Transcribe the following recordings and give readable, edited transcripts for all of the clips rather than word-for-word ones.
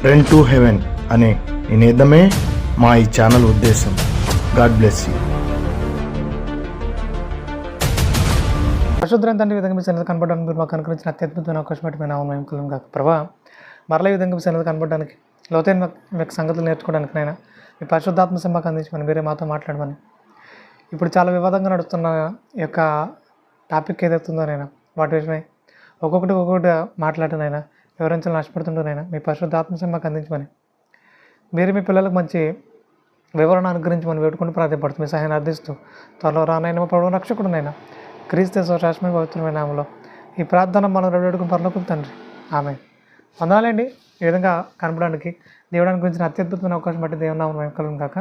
Rent to heaven అనే నినాదమే మా ఈ ఛానల్ ఉద్దేశం. God bless you. పరిశుద్ధం తండ్రి విధంగా మీ సన్నిధి కనబడడానికి మీరు మాకు అనుకరించిన అత్యద్భుతమైన అవకాశం బట్టి మేము నామం కులం కాక ప్రభా మరలా ఈ విధంగా మీ సన్నిధి కనబడడానికి లోతైన మీకు సంగతులు నేర్చుకోవడానికి నైనా మీ పరిశుద్ధాత్మ మాకు అందించమని మీరే మాతో మాట్లాడమని. ఇప్పుడు చాలా వివాదంగా నడుస్తున్న ఈ యొక్క టాపిక్ ఏదైతుందో నైనా వాటి విషయమై ఒక్కొక్కటి మాట్లాడినైనా వివరించాలని ఆశపడుతుంటేనైనా మీ పరిశుద్ధాత్మ మాకు అందించమని మీరు మీ పిల్లలకు మంచి వివరణ అనుగ్రహించమని వేడుకుంటూ ప్రార్థపడుతుంది. మీ సహాయాన్ని అర్థిస్తూ త్వరలో రానైనా మా ప్రభువు రక్షకుడునైనా క్రీస్తు శాశ్వతమైన పవిత్రమైన నామములో ఈ ప్రార్థన మనం వేడుకుని పరలోకపు తండ్రి ఆమె. వందనాలండి. ఈ విధంగా కనపడడానికి దేవుడానికి గురించిన అత్యద్భుతమైన అవకాశం బట్టి దేవుని నామమున మహిమ కలుగును గాక.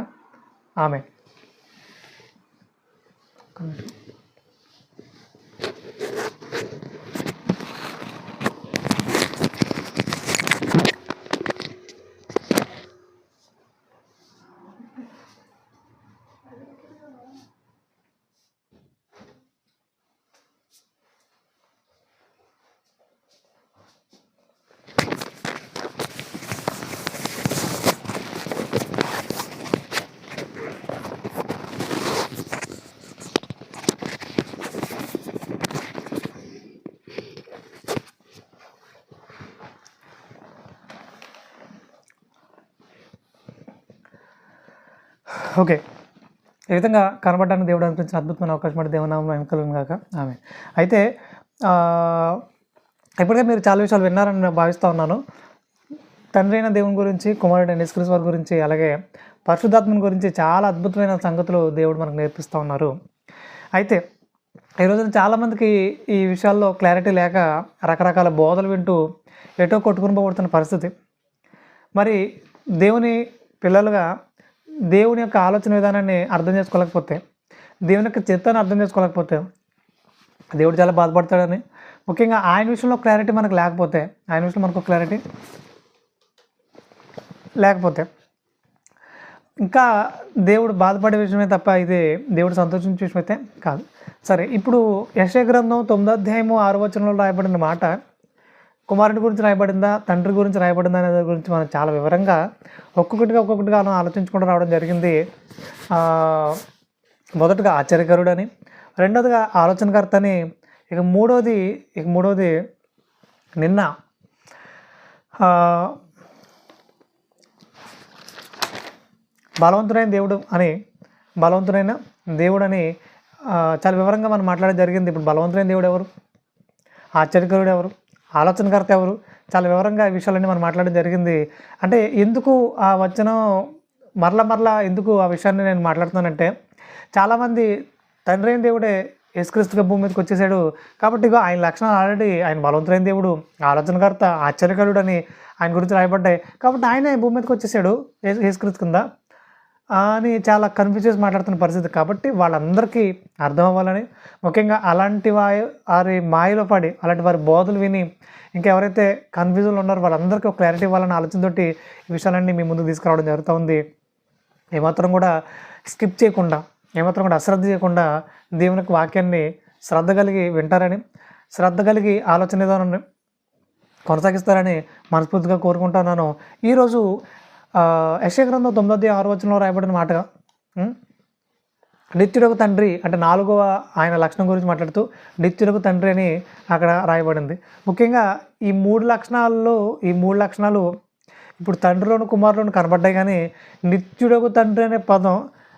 ఆమె. ఓకే. ఈ విధంగా కనబడడానికి దేవుడు అనిపించిన అద్భుతమైన అవకాశం అంటే దేవునామం మహిమ కలుగును గాక. ఆమె. అయితే ఇప్పటికే మీరు చాలా విషయాలు విన్నారని నేను భావిస్తూ ఉన్నాను. తండ్రి అయిన దేవుని గురించి, కుమారుడైన యేసుక్రీస్తు వారి గురించి, అలాగే పరిశుద్ధాత్మని గురించి చాలా అద్భుతమైన సంగతులు దేవుడు మనకు నేర్పిస్తూ ఉన్నారు. అయితే ఈరోజున చాలామందికి ఈ విషయాల్లో క్లారిటీ లేక రకరకాల బోధలు వింటూ ఎటో కొట్టుకుని పోబడుతున్న పరిస్థితి. మరి దేవుని పిల్లలుగా దేవుని యొక్క ఆలోచన విధానాన్ని అర్థం చేసుకోలేకపోతే, దేవుని యొక్క చిత్తాన్ని అర్థం చేసుకోలేకపోతే దేవుడు చాలా బాధపడతాడని, ముఖ్యంగా ఆయన విషయంలో క్లారిటీ మనకు లేకపోతే, ఆయన విషయంలో మనకు క్లారిటీ లేకపోతే ఇంకా దేవుడు బాధపడే విషయమే తప్ప ఇది దేవుడు సంతోషించే విషయం అయితే కాదు. సరే, ఇప్పుడు యెషయా గ్రంథం 9వ అధ్యాయము 6వ వచనంలో రాయబడిన మాట కుమారుడి గురించి రాయబడిందా, తండ్రి గురించి రాయబడిందా అనే దాని గురించి మనం చాలా వివరంగా ఒక్కొక్కటిగా ఆలోచించుకుంటూ రావడం జరిగింది. మొదటగా ఆశ్చర్యకరుడని, రెండోదిగా ఆలోచనకర్త అని, ఇక మూడవది నిన్న బలవంతుడైన దేవుడు అని చాలా వివరంగా మనం మాట్లాడడం జరిగింది. ఇప్పుడు బలవంతుడైన దేవుడు ఎవరు, ఆశ్చర్యకరుడు ఎవరు, ఆలోచనకర్త ఎవరు, చాలా వివరంగా ఈ విషయాలన్నీ మనం మాట్లాడడం జరిగింది. అంటే ఎందుకు ఆ వచనం మరలా ఎందుకు ఆ విషయాన్ని నేను మాట్లాడుతున్నానంటే, చాలామంది తండ్రి అయిన దేవుడే యేసుక్రీస్తుగా భూమి మీదకి వచ్చేసాడు కాబట్టి ఇగో ఆయన లక్షణాలు ఆల్రెడీ, ఆయన బలవంతుడైన దేవుడు, ఆలోచనకర్త, ఆశ్చర్యకరుడు అని ఆయన గురించి రాయబడ్డాయి కాబట్టి ఆయనే భూమి మీదకి వచ్చేసాడు యేసుక్రీస్తు కింద అని చాలా కన్ఫ్యూజ్ చేసి మాట్లాడుతున్న పరిస్థితి. కాబట్టి వాళ్ళందరికీ అర్థం అవ్వాలని, ముఖ్యంగా అలాంటి వారి మాయలో పడి అలాంటి వారి బోధలు విని ఇంకెవరైతే కన్ఫ్యూజన్లో ఉన్నారో వాళ్ళందరికీ ఒక క్లారిటీ ఇవ్వాలని ఆలోచనతోటి ఈ విషయాలన్నీ మీ ముందుకు తీసుకురావడం జరుగుతూ ఉంది. ఏమాత్రం కూడా స్కిప్ చేయకుండా, ఏమాత్రం కూడా అశ్రద్ధ చేయకుండా దేవునికి వాక్యాన్ని శ్రద్ధ కలిగి వింటారని, శ్రద్ధ కలిగి ఆలోచన విధానాన్ని కొనసాగిస్తారని మనస్ఫూర్తిగా కోరుకుంటున్నాను. ఈరోజు యెషయా గ్రంథం 9వ అధ్యాయం 6వ వచనంలో రాయబడిన మాటగా నిత్యుడకు తండ్రి అంటే 4వ ఆయన లక్షణం గురించి మాట్లాడుతూ నిత్యుడకు తండ్రి అని అక్కడ రాయబడింది. ముఖ్యంగా ఈ మూడు లక్షణాలు ఇప్పుడు తండ్రిలోను కుమారులోను కనబడ్డాయి, కానీ నిత్యుడకు తండ్రి అనే పదం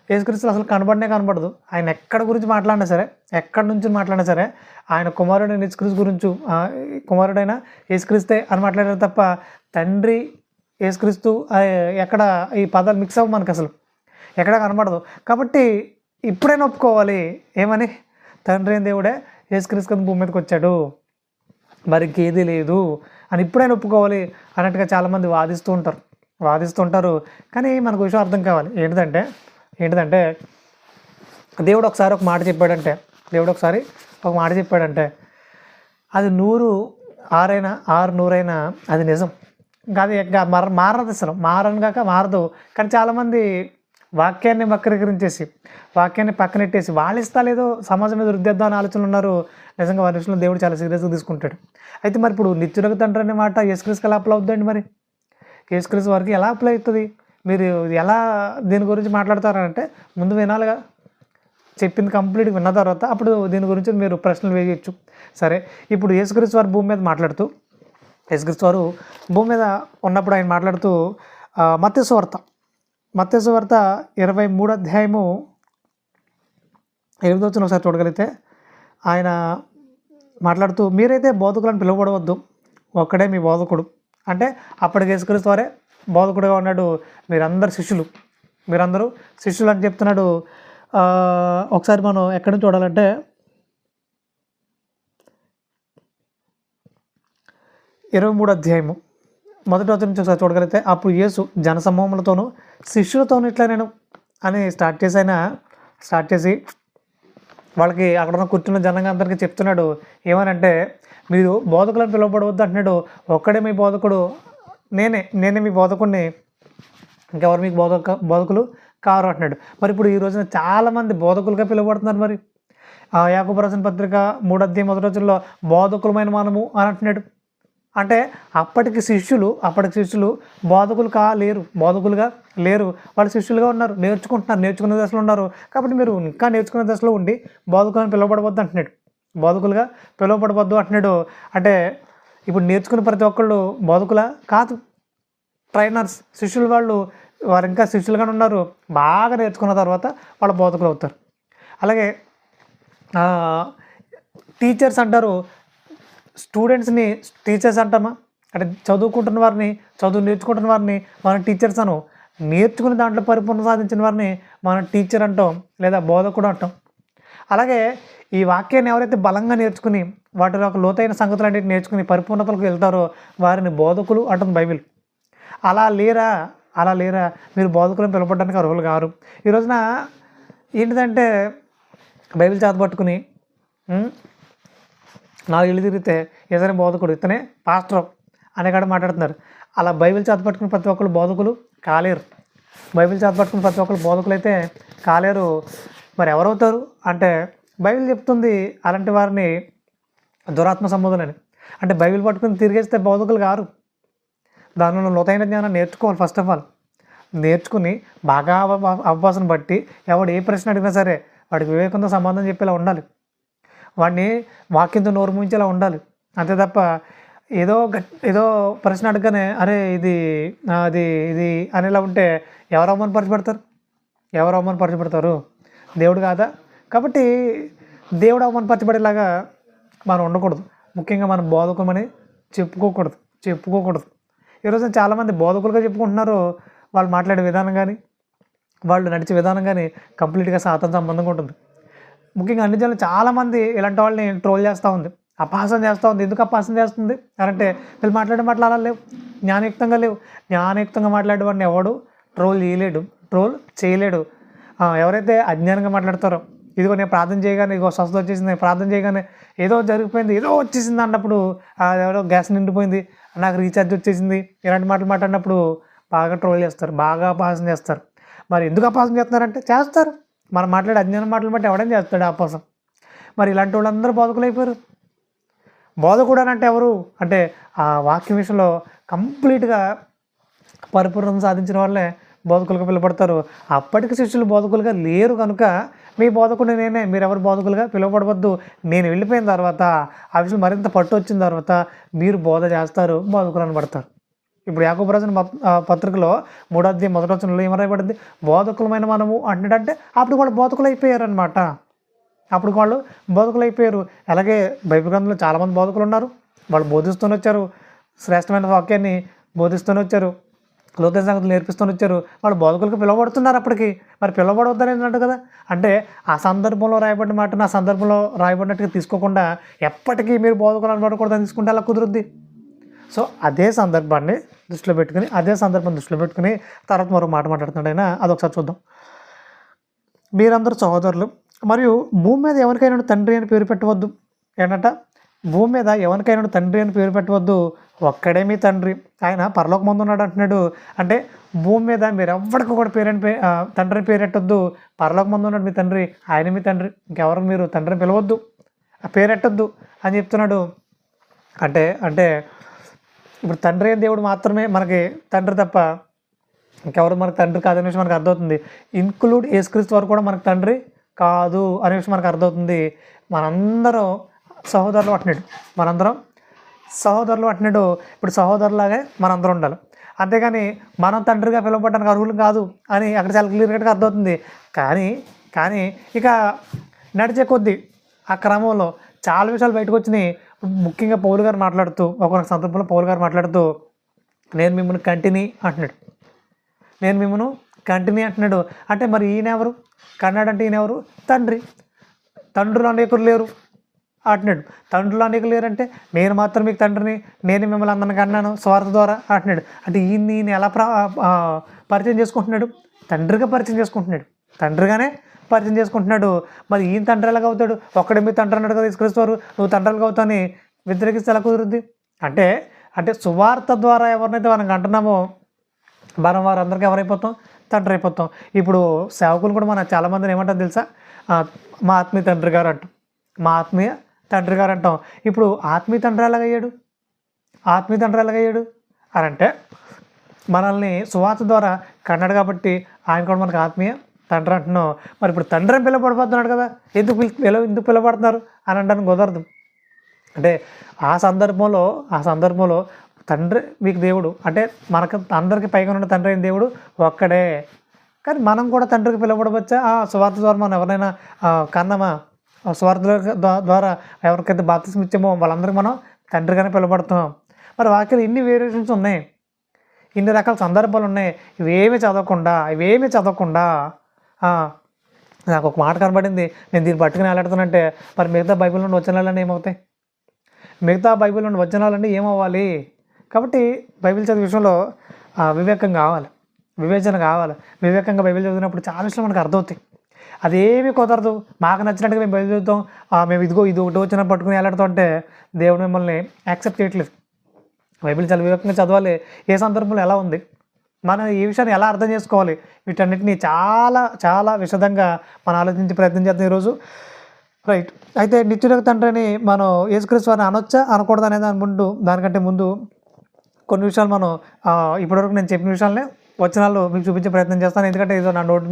యేసుక్రీస్తులో అసలు కనబడదు. ఆయన ఎక్కడి గురించి మాట్లాడినా సరే, ఎక్కడి నుంచి మాట్లాడినా సరే ఆయన కుమారుడైన యేసుక్రీస్తు గురించి, కుమారుడైన యేసుక్రీస్తే అని మాట్లాడారు తప్ప తండ్రి యేసుక్రీస్తు ఎక్కడ ఈ పదాలు మిక్స్ అవ్వ మనకు అసలు ఎక్కడ కనబడదు. కాబట్టి ఇప్పుడైనా ఒప్పుకోవాలి ఏమని, తండ్రి అయిన దేవుడే యేసుక్రీస్తు భూమి మీదకి వచ్చాడు, మరి ఇంకేదీ లేదు అని ఇప్పుడైనా ఒప్పుకోవాలి అన్నట్టుగా చాలామంది వాదిస్తూ ఉంటారు. కానీ మనకు విషయం అర్థం కావాలి. ఏంటిదంటే దేవుడు ఒకసారి ఒక మాట చెప్పాడంటే అది 100 6 అది నిజం కాదు, మారదు, అసలు మారదు. కానీ చాలామంది వాక్యాన్ని వక్రీకరించేసి, వాక్యాన్ని పక్కనెట్టేసి వాళ్ళ ఇష్టాలేదో సమాజం మీద రుద్దేద్దాం అని ఆలోచనలు ఉన్నారు. నిజంగా వారి విషయంలో దేవుడు చాలా సీరియస్గా తీసుకుంటాడు. అయితే మరి ఇప్పుడు నిత్యుడకు తండ్రి అనే మాట యేసుక్రీస్తుకి ఎలా అప్లై అవుతుందండి? మరి యేసుక్రీస్తు వారికి ఎలా అప్లై అవుతుంది? మీరు ఎలా దీని గురించి మాట్లాడతారంటే ముందు వినాలిగా. చెప్పింది కంప్లీట్గా విన్న తర్వాత అప్పుడు దీని గురించి మీరు ప్రశ్నలు వేయచ్చు. సరే, ఇప్పుడు యేసుక్రీస్తు వారు భూమి మీద మాట్లాడుతూ, యేసుక్రీస్తు వారు భూమి మీద ఉన్నప్పుడు ఆయన మాట్లాడుతూ మత్తయి సువార్త 23వ అధ్యాయము 8వ వచనం ఒకసారి చూడగలిగితే ఆయన మాట్లాడుతూ, మీరైతే బోధకులను పిలువబడవద్దు, ఒక్కడే మీ బోధకుడు. అంటే అప్పటికి యేసుక్రీస్తు వారే బోధకుడుగా ఉన్నాడు. మీరందరూ శిష్యులు అని చెప్తున్నాడు. ఒకసారి మనం ఎక్కడి నుంచి చూడాలంటే 23వ అధ్యాయము 1వ వచనం నుంచి ఒకసారి చూడగలిగితే, అప్పుడు యేసు జనసమూహములతోనూ శిష్యులతోనూ ఇట్లా నేను అని స్టార్ట్ చేసి వాళ్ళకి అక్కడ ఉన్న కూర్చున్న జనంగా అందరికీ చెప్తున్నాడు. ఏమనంటే, మీరు బోధకులను పిలువబడవద్దు అంటున్నాడు. ఒక్కడే మీ బోధకుడు, నేనే మీ బోధకుడిని, ఇంకెవరు మీకు బోధకులు కారు అంటున్నాడు. మరి ఇప్పుడు ఈ రోజున చాలామంది బోధకులుగా పిలువబడుతున్నారు. మరి యాకోబు రాసిన పత్రిక 3వ అధ్యాయం 1వ వచనంలో బోధకులమైన మనము అని అంటున్నాడు. అంటే అప్పటికి శిష్యులు బోధకులుగా లేరు, వాళ్ళు శిష్యులుగా ఉన్నారు, నేర్చుకునే దశలో ఉన్నారు. కాబట్టి మీరు ఇంకా నేర్చుకునే దశలో ఉండి బోధకులను పిలువబడవద్దు అంటున్నాడు. బోధకులుగా పిలువబడవద్దు అంటున్నాడు. అంటే ఇప్పుడు నేర్చుకునే ప్రతి ఒక్కళ్ళు బోధకులా కాదు, ట్రైనర్స్, శిష్యులు. వారు ఇంకా శిష్యులుగానే ఉన్నారు. బాగా నేర్చుకున్న తర్వాత వాళ్ళు బోధకులు అవుతారు. అలాగే టీచర్స్ అంటారు, స్టూడెంట్స్ని టీచర్స్ అంటామా? అంటే చదువు నేర్చుకుంటున్న వారిని మనం టీచర్స్ అను, నేర్చుకుని దాంట్లో పరిపూర్ణ సాధించిన వారిని మనం టీచర్ అంటాం, లేదా బోధకుడు అంటాం. అలాగే ఈ వాక్యాన్ని ఎవరైతే బలంగా నేర్చుకుని వాటిలో ఒక లోతైన సంగతులన్నిటి నేర్చుకుని పరిపూర్ణతలకు వెళ్తారో వారిని బోధకులు అంటుంది బైబిల్. అలా లేరా మీరు బోధకులను పిలవడానికి అర్హులు కారు. ఈ రోజున ఏంటిదంటే బైబిల్ చేతపట్టుకుని 4 ఇళ్ళు తిరిగితే ఏదైనా బోధకుడు, ఇతనే పాస్టర్ అనే కాడ మాట్లాడుతున్నారు. అలా బైబిల్ చేతపట్టుకుని ప్రతి ఒక్కరు బోధకులు కాలేరు. బోధకులు అయితే కాలేరు. మరి ఎవరవుతారు అంటే బైబిల్ చెప్తుంది అలాంటి వారిని దురాత్మ సంబోధనని. అంటే బైబిల్ పట్టుకుని తిరిగేస్తే బోధకులు కారు. దానిలో లోతైన జ్ఞానం నేర్చుకోవాలి. ఫస్ట్ ఆఫ్ ఆల్ నేర్చుకుని బాగా అవకాశం బట్టి ఎవడు ఏ ప్రశ్న అడిగినా సరే వాడికి వివేకంతో సమాధానం చెప్పేలా ఉండాలి. వాడిని వాక్యంతో నోరు మూయించేలా ఉండాలి. అంతే తప్ప ఏదో ప్రశ్న అడగగానే అరే ఇది అనేలా ఉంటే ఎవరు అవమానపరచబడతారు? దేవుడు కాదా? కాబట్టి దేవుడు అవమానపరచబడేలాగా మనం ఉండకూడదు. ముఖ్యంగా మనం బోధకుమని చెప్పుకోకూడదు. ఈరోజు చాలామంది బోధకులుగా చెప్పుకుంటున్నారు. వాళ్ళు మాట్లాడే విధానం కానీ వాళ్ళు నడిచే విధానం కానీ కంప్లీట్గా సాతాను సంబంధంగా ఉంటుంది. ముఖ్యంగా అన్ని జనాలు చాలామంది ఇలాంటి వాళ్ళని ట్రోల్ చేస్తూ ఉంది, అపహాసం చేస్తూ ఉంది. ఎందుకు అపహాసం చేస్తుంది అంటే వీళ్ళు మాట్లాడే మాటలు లేవు, జ్ఞానయుక్తంగా మాట్లాడే వాడిని ఎవడు ట్రోల్ చేయలేడు. ఎవరైతే అజ్ఞానంగా మాట్లాడతారో, ఇదిగో నేను ప్రార్థన చేయగానే ఇగో స్వస్థత వచ్చేసింది, ప్రార్థన చేయగానే ఏదో జరిగిపోయింది, ఏదో వచ్చేసింది అన్నప్పుడు ఎవరో గ్యాస్ నిండిపోయింది, నాకు రీఛార్జ్ వచ్చేసింది, ఇలాంటి మాటలు మాట్లాడినప్పుడు బాగా ట్రోల్ చేస్తారు, బాగా అపహాసం చేస్తారు. మరి ఎందుకు అపహాసం చేస్తున్నారంటే చేస్తారు. మనం మాట్లాడే అజ్ఞానం మాటలు బట్టి ఎవడైనా చేస్తాడు అపహాసం. మరి ఇలాంటి వాళ్ళందరూ బోధకులు అయిపోయారు. బోధకుడు అని అంటే ఎవరు అంటే ఆ వాక్యం విషయంలో కంప్లీట్గా పరిపూర్ణం సాధించిన వాళ్ళే బోధకులుగా పిలువబడతారు. అప్పటికి శిష్యులు బోధకులుగా లేరు కనుక మీ బోధకుడు నేనే, మీరెవరు బోధకులుగా పిలువబడవద్దు. నేను వెళ్ళిపోయిన తర్వాత ఆ విషయం మరింత పట్టు వచ్చిన తర్వాత మీరు బోధ చేస్తారు, బోధకులు అనబడతారు. ఇప్పుడు యాకోబు రాసిన పత్రికలో 3వ అధ్యాయం 1వ వచనంలో ఏం రాయబడింది? బోధకులమైన మనము అంటున్నాడంటే అప్పుడు వాళ్ళు బోధకులు అయిపోయారనమాట. అలాగే బైబిల్ గ్రంథంలో చాలామంది బోధకులు ఉన్నారు. వాళ్ళు బోధిస్తూనే వచ్చారు, శ్రేష్టమైన వాక్యాన్ని బోధిస్తూనే వచ్చారు, లోతైన సంగతులు నేర్పిస్తూనే వచ్చారు. వాళ్ళు బోధకులకు పిలువబడుతున్నారు. అప్పటికి మరి పిలువబడవద్దని ఏంటంటే కదా, అంటే ఆ సందర్భంలో రాయబడిన మాటను ఆ సందర్భంలో రాయబడినట్టుగా తీసుకోకుండా ఎప్పటికీ మీరు బోధకులు అనబడకూడదని తీసుకుంటే అలా కుదురుద్ది. సో అదే సందర్భం దృష్టిలో పెట్టుకుని తర్వాత మరో మాట మాట్లాడుతున్నాడు ఆయన, అదొకసారి చూద్దాం. మీరందరూ సహోదరులు మరియు భూమి మీద ఎవరికైనా తండ్రి అని పేరు పెట్టవద్దు. ఏంటంట? భూమి మీద ఎవరికైనా తండ్రి అని పేరు పెట్టవద్దు, ఒక్కడే మీ తండ్రి, ఆయన పరలోకమందు ఉన్నాడు అంటున్నాడు. అంటే భూమి మీద మీరు ఎవరికి కూడా తండ్రిని పేరెట్టొద్దు. పరలోకమందు ఉన్నాడు మీ తండ్రి, ఆయన మీ తండ్రి, ఇంకెవరు మీరు తండ్రిని పిలవద్దు, పేరెట్టొద్దు అని చెప్తున్నాడు. అంటే ఇప్పుడు తండ్రి అయిన దేవుడు మాత్రమే మనకి తండ్రి తప్ప ఇంకెవరు మనకు తండ్రి కాదనే విషయం మనకు అర్థమవుతుంది. ఇంక్లూడ్ యేసుక్రీస్తు వారు కూడా మనకు తండ్రి కాదు అనే విషయం మనకు అర్థమవుతుంది. మనందరం సహోదరులు అంటున్నాడు, మనందరం సహోదరులు అంటున్నాడు. ఇప్పుడు సహోదరులాగే మనందరం ఉండాలి, అంతేగాని మనం తండ్రిగా పిలువబడడానికి అర్హులు కాదు అని అక్కడ చాలా క్లియర్గా అర్థమవుతుంది. కానీ ఇక నడిచే కొద్దీ ఆ క్రమంలో చాలా విషయాలు బయటకు వచ్చినాయి. ముఖ్యంగా పౌలు గారు మాట్లాడుతూ ఒక సందర్భంలో పౌలు గారు మాట్లాడుతూ నేను మిమ్మల్ని కంటిని అంటున్నాడు, నేను మిమ్మల్ని కంటిని అంటున్నాడు. అంటే మరి ఈయన ఎవరు? కన్నాడు అంటే ఈయన ఎవరు? తండ్రి. తండ్రులు అనేకులు లేరు అంటున్నాడు. తండ్రులు అనేకులు లేరంటే నేను మాత్రం మీకు తండ్రిని, నేను మిమ్మల్ని అందరిని కన్నాను స్వార్థ ద్వారా అంటున్నాడు. అంటే ఈయన ఎలా పరిచయం చేసుకుంటున్నాడు? తండ్రిగా పరిచయం చేసుకుంటున్నాడు, తండ్రిగానే పరిచయం చేసుకుంటున్నాడు. మరి ఈయన తండ్రి ఎలాగ అవుతాడు? ఒక్కడే మీ తండ్రి అన్నాడు కదా యేసుక్రీస్తు, నువ్వు తండ్రులుగా అవుతావు అని వ్యతిరేకిస్తే ఎలా కుదురుద్ది? అంటే సువార్త ద్వారా ఎవరినైతే మనం అంటున్నామో మనం వారందరికీ ఎవరైపోతాం? తండ్రి అయిపోతాం. ఇప్పుడు సేవకులు కూడా మన చాలామందిని ఏమంటారు తెలుసా? మా ఆత్మీయ తండ్రి గారు అంటాం, మా ఆత్మీయ తండ్రి గారు అంటాం. ఇప్పుడు ఆత్మీయ తండ్రి ఎలాగయ్యాడు? ఆత్మీయ తండ్రి ఎలాగయ్యాడు అని అంటే మనల్ని సువార్త ద్వారా కన్నాడు కాబట్టి ఆయన కూడా మనకు ఆత్మీయ తండ్రి అంటున్నాం. మరి ఇప్పుడు తండ్రి అని పిలవబడిపోతున్నాడు కదా, ఎందుకు పిలవబడుతున్నారు అని అనడానికి కుదరదు. అంటే ఆ సందర్భంలో తండ్రి మీకు దేవుడు అంటే మనకు అందరికీ పైగా ఉన్న తండ్రి అయిన దేవుడు ఒక్కడే. కానీ మనం కూడా తండ్రికి పిలవబడవచ్చా? సువార్త ద్వారా మనం ఎవరైనా కన్నామా? స్వార్థ ద్వారా ఎవరికైతే బాప్తిస్మం ఇచ్చామో వాళ్ళందరికీ మనం తండ్రిగానే పిలవబడుతున్నాం. మరి వాక్యాలు ఇన్ని వేరియేషన్స్ ఉన్నాయి, ఇన్ని రకాల సందర్భాలు ఉన్నాయి. ఇవేమీ చదవకుండా నాకు ఒక మాట కనబడింది, నేను దీన్ని పట్టుకుని వెళ్ళాడుతానంటే మరి మిగతా బైబిల్ నుండి వచనాలన్నీ ఏమవుతాయి? మిగతా బైబిల్ నుండి వచనాలన్నీ ఏమవ్వాలి? కాబట్టి బైబిల్ చదివే విషయంలో వివేకం కావాలి, వివేచన కావాలి. వివేకంగా బైబిల్ చదివినప్పుడు చాలా విషయాలు మనకు అర్థమవుతాయి. అదేమీ కుదరదు, మాకు నచ్చినట్టుగా మేము బైబిల్ చదువుతాం, మేము ఇది ఒకటి వచ్చిన పట్టుకుని వెళ్ళాడుతాం అంటే దేవుడు మిమ్మల్ని యాక్సెప్ట్ చేయట్లేదు. బైబిల్ చాలా వివేకంగా చదవాలి. ఏ సందర్భంలో ఎలా ఉంది, మనం ఈ విషయాన్ని ఎలా అర్థం చేసుకోవాలి, వీటన్నిటిని చాలా చాలా విశదంగా మనం ఆలోచించి ప్రయత్నం చేద్దాం ఈరోజు. రైట్. అయితే నిత్యుడకు తండ్రి అని మనం యేసుక్రీస్తు వారిని అనొచ్చా అనకూడదు అనే దానికంటే ముందు కొన్ని విషయాలు మనం ఇప్పటివరకు నేను చెప్పిన విషయాలనే వచనాలు మీకు చూపించే ప్రయత్నం చేస్తాను. ఎందుకంటే ఏదో నా నోటి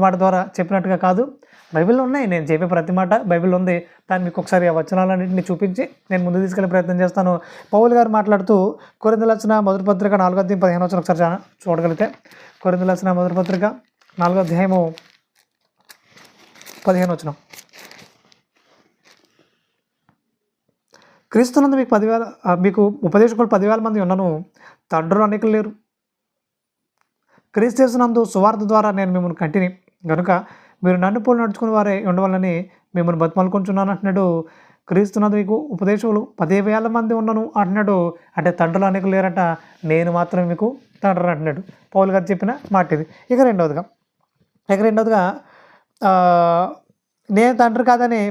మాట ద్వారా చెప్పినట్టుగా కాదు, బైబిల్లో ఉన్నాయి. నేను చెప్పే ప్రతి మాట బైబిల్లో ఉంది. దాన్ని మీకు ఒకసారి ఆ వచనాలన్నింటినీ చూపించి నేను ముందు తీసుకెళ్ళే ప్రయత్నం చేస్తాను. పౌలు గారు మాట్లాడుతూ కొరింథీయులకు రాసిన మొదటి పత్రిక 4వ అధ్యాయం 15వ వచనం ఒకసారి చూడగలిగితే, కొరింథీయులకు రాసిన మొదటి పత్రిక 4వ అధ్యాయము 15వ వచనం. క్రీస్తునందు మీకు ఉపదేశకులు 10,000 మంది ఉన్నను, తండ్రులు అనేకులు లేరు. క్రీస్తు యేసునందు సువార్త ద్వారా నేను మిమ్మల్ని కంటిని కనుక మీరు నన్ను పోలు నడుచుకుని వారే ఉండవాలని మిమ్మల్ని బతిమాలుకుంటున్నాను అంటున్నాడు. క్రీస్తునందు మీకు ఉపదేశకులు 10,000 మంది ఉన్నను అంటున్నాడు. అంటే తండ్రులు అనేకులు లేరట, నేను మాత్రమే మీకు తండ్రి అంటున్నాడు. పౌలు గారు చెప్పిన మాట ఇది. ఇక రెండవదిగా నేను తండ్రి కాదని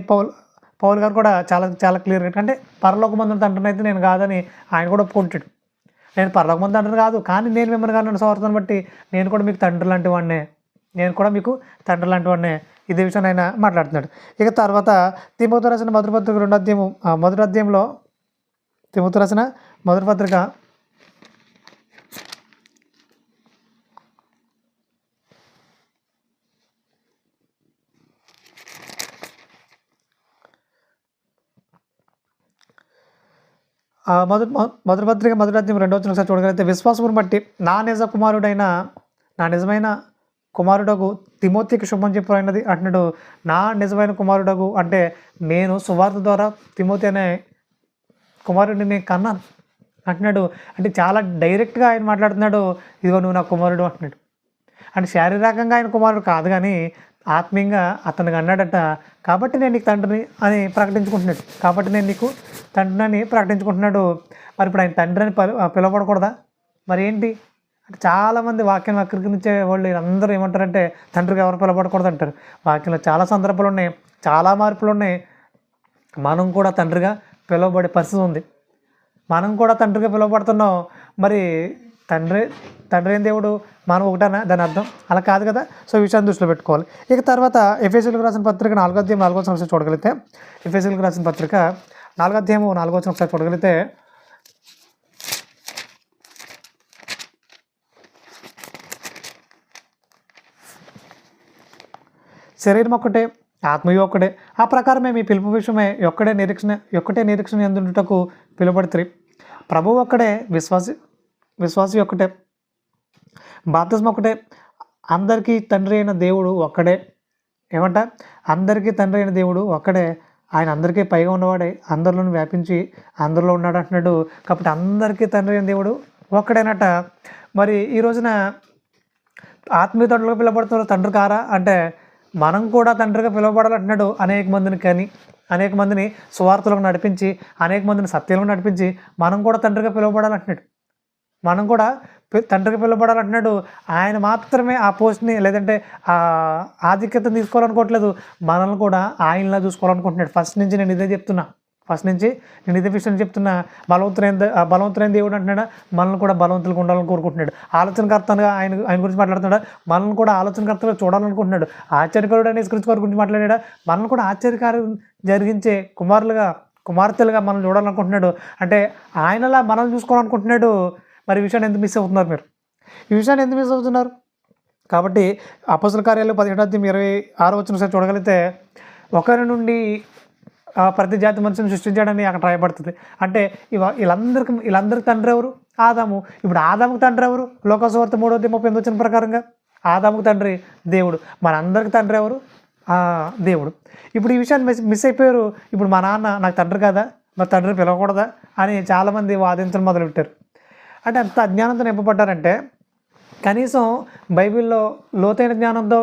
పౌలు గారు కూడా చాలా చాలా క్లియర్గా, అంటే పరలోకమందున తండ్రిని అయితే నేను కాదని ఆయన కూడా ఒప్పుకుంటాడు. నేను పరలోకమందు తండ్రిని కాదు, కానీ నేను మిమ్మల్ని కానీ స్వార్థాన్ని బట్టి నేను కూడా మీకు తండ్రి లాంటి వాడినే, ఇదే విషయాన్ని ఆయన మాట్లాడుతున్నాడు. ఇక తర్వాత తిమోతి రాసిన మొదటి పత్రిక 2వ అధ్యాయము మొదటి అధ్యాయంలో తిమోతి రాసిన మొదటి పత్రిక మొదటి పత్రిక మొదటి అధ్యాయం 2వ వచనం ఒకసారి చూడగలిగితే, విశ్వాసమును బట్టి నా నిజమైన కుమారుడగు తిమోతికి శుభం చెప్పినది అంటున్నాడు. నా నిజమైన కుమారుడగు అంటే నేను సువార్త ద్వారా తిమోతి అనే కుమారుడిని కన్నాను అంటున్నాడు. అంటే చాలా డైరెక్ట్గా ఆయన మాట్లాడుతున్నాడు, ఇదిగో నువ్వు నా కుమారుడు అంటున్నాడు. అంటే శారీరకంగా ఆయన కుమారుడు కాదు, కానీ ఆత్మీయంగా అతనికి అన్నాడట. కాబట్టి నేను నీకు తండ్రిని అని ప్రకటించుకుంటున్నాడు, మరి ఇప్పుడు ఆయన తండ్రి అని పిలవబడకూడదా? మరి ఏంటి అంటే చాలామంది వాక్యం వక్రీకరించే వాళ్ళు అందరూ ఏమంటారంటే తండ్రికి ఎవరు పిలవబడకూడదు అంటారు. వాక్యంలో చాలా సందర్భాలు ఉన్నాయి, చాలా మార్పులు ఉన్నాయి. మనం కూడా తండ్రిగా పిలువబడే పరిస్థితి ఉంది, మనం కూడా తండ్రిగా పిలువబడుతున్నాం. మరి తండ్రి అయిన దేవుడు మనం ఒకటనా దాని అర్థం? అలా కాదు కదా. సో ఈ విషయాన్ని దృష్టిలో పెట్టుకోవాలి. ఇక తర్వాత ఎఫెసీయులకు రాసిన పత్రిక 4వ అధ్యాయం 4వ వచనం ఒకసారి చూడగలిగితే, ఎఫెసీయులకు రాసిన పత్రిక 4వ అధ్యాయం 4వ వచనం ఒకసారి చూడగలిగితే, శరీరం ఒక్కటే, ఆత్మయు ఒక్కడే. ఆ ప్రకారమే మీ పిలుపు విషయమే ఒక్కటే నిరీక్షణ ఎందుటకు పిలువబడుతుంది. ప్రభువు ఒక్కడే, విశ్వాసి ఒక్కటే, బాప్తిస్మం ఒకటే, అందరికీ తండ్రి అయిన దేవుడు ఒక్కడే. ఏమంట? అందరికీ తండ్రి అయిన దేవుడు ఒక్కడే. ఆయన అందరికీ పైగా ఉన్నవాడే, అందరిలోనూ వ్యాపించి అందరిలో ఉన్నాడు అంటున్నాడు. కాబట్టి అందరికీ తండ్రి అయిన దేవుడు ఒక్కడేనట. మరి ఈ రోజున ఆత్మీయ తండ్రులుగా పిలువబడుతున్నారు తండ్రి కారా అంటే, మనం కూడా తండ్రిగా పిలువబడాలంటున్నాడు. అనేక మందిని సువార్తలకు నడిపించి, అనేక మందిని సత్యంలో నడిపించి మనం కూడా తండ్రిగా పిలువబడాలంటున్నాడు. మనం కూడా తండ్రికి పిలువబడాలంటున్నాడు. ఆయన మాత్రమే ఆ పోస్ట్ని లేదంటే ఆ ఆధిక్యతను తీసుకోవాలనుకోవట్లేదు, మనల్ని కూడా ఆయనలా చూసుకోవాలనుకుంటున్నాడు. ఫస్ట్ నుంచి నేను ఇదే విషయం చెప్తున్నా. బలవంతులైన దేవుడు అంటున్నాడా, మనల్ని కూడా బలవంతులుగా ఉండాలని కోరుకుంటున్నాడు. ఆలోచనకర్తగా ఆయన గురించి మాట్లాడుతున్నాడా, మనల్ని కూడా ఆలోచనకర్తగా చూడాలనుకుంటున్నాడు. ఆశ్చర్యకరుడు అనే వారి గురించి మాట్లాడాడా, మనల్ని కూడా ఆశ్చర్యకార్యం జరిగించే కుమార్తెలుగా మనం చూడాలనుకుంటున్నాడు. అంటే ఆయనలా మనల్ని చూసుకోవాలనుకుంటున్నాడు. మరి ఈ విషయాన్ని ఎందుకు మిస్ అవుతున్నారు? కాబట్టి అపోస్తల కార్యాలు 17:26 చూడగలిగితే, ఒకరి నుండి ప్రతి జాతి మనుషులను సృష్టించాడని అక్కడ రాయబడుతుంది. అంటే వీళ్ళందరికీ తండ్రి ఎవరు? ఆదాము. ఇప్పుడు ఆదాముకు తండ్రి ఎవరు? లోకసువార్త 3:38 ప్రకారంగా ఆదాముకు తండ్రి దేవుడు. మనందరికి తండ్రి ఎవరు? దేవుడు. ఇప్పుడు ఈ విషయాన్ని మిస్ అయిపోయారు. ఇప్పుడు మా నాన్న నాకు తండ్రి కదా, మరి తండ్రిని పిలవకూడదా అని చాలామంది వాదించడం మొదలుపెట్టారు. అంటే అంత అజ్ఞానంతో నింపబడ్డారంటే, కనీసం బైబిల్లో లోతైన జ్ఞానంతో